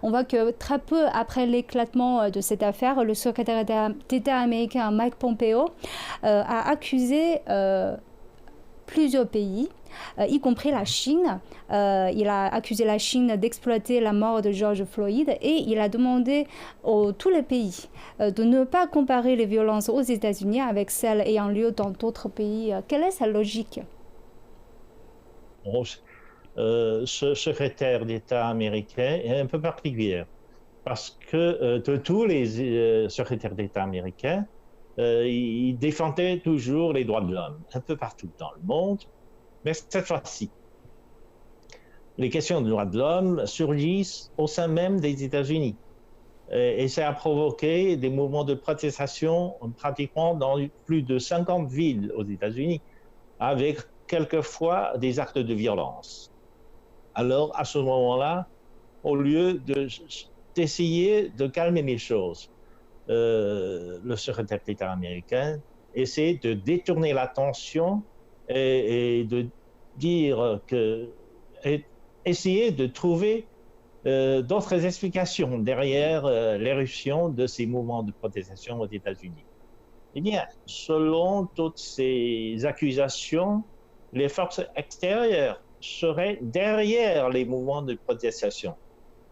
On voit que très peu après l'éclatement de cette affaire, le secrétaire d'État américain Mike Pompeo a accusé plusieurs pays, y compris la Chine. Il a accusé la Chine d'exploiter la mort de George Floyd et il a demandé à tous les pays de ne pas comparer les violences aux États-Unis avec celles ayant lieu dans d'autres pays. Quelle est sa logique? Ce secrétaire d'État américain est un peu particulier parce que de tous les secrétaires d'État américains, il défendait toujours les droits de l'homme un peu partout dans le monde, mais cette fois-ci, les questions des droits de l'homme surgissent au sein même des États-Unis. Et ça a provoqué des mouvements de protestation pratiquement dans plus de 50 villes aux États-Unis, avec quelquefois des actes de violence. Alors, à ce moment-là, au lieu d'essayer de calmer les choses, le secrétaire d'État américain essaie de détourner l'attention et de dire que, essayer de trouver d'autres explications derrière l'éruption de ces mouvements de protestation aux États-Unis. Eh bien, selon toutes ces accusations, les forces extérieures seraient derrière les mouvements de protestation.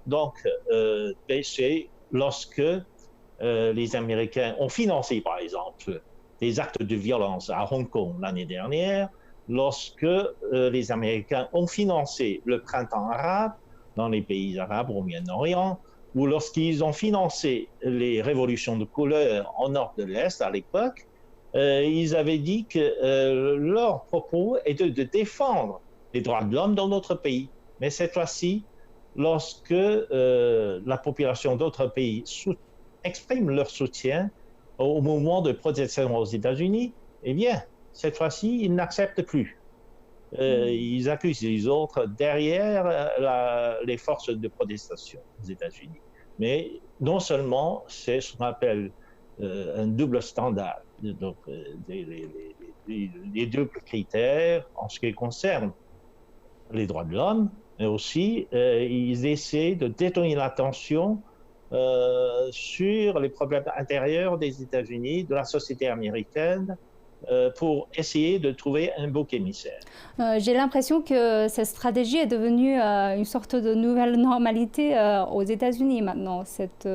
Donc, c'est lorsque les Américains ont financé, par exemple, des actes de violence à Hong Kong l'année dernière, lorsque les Américains ont financé le printemps arabe dans les pays arabes au Moyen-Orient, ou lorsqu'ils ont financé les révolutions de couleur en nord de l'Est à l'époque, ils avaient dit que leur propos était de défendre les droits de l'homme dans notre pays. Mais cette fois-ci, lorsque la population d'autres pays exprime leur soutien au mouvement de protestation aux États-Unis, eh bien, cette fois-ci, ils n'acceptent plus. Ils accusent les autres derrière les forces de protestation aux États-Unis. Mais non seulement c'est ce qu'on appelle un double standard, donc les deux critères en ce qui concerne les droits de l'homme, mais aussi ils essaient de détourner l'attention sur les problèmes intérieurs des États-Unis, de la société américaine, pour essayer de trouver un bouc émissaire. J'ai l'impression que cette stratégie est devenue une sorte de nouvelle normalité aux États-Unis maintenant, cette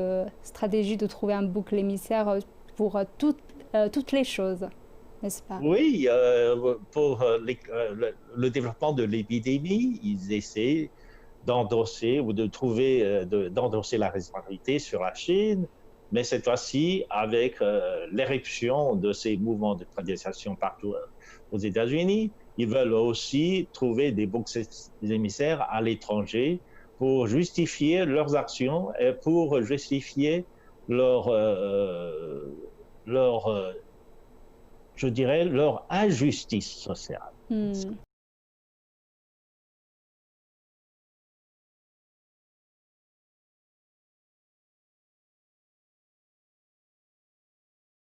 stratégie de trouver un bouc émissaire pour toutes les choses, n'est-ce pas? Oui, pour le développement de l'épidémie, ils essaient d'endosser ou de trouver, d'endosser la responsabilité sur la Chine, mais cette fois-ci avec l'éruption de ces mouvements de protestation partout aux États-Unis, ils veulent aussi trouver des boucs émissaires à l'étranger pour justifier leurs actions et pour justifier leur, leur je dirais, leur injustice sociale. Hmm.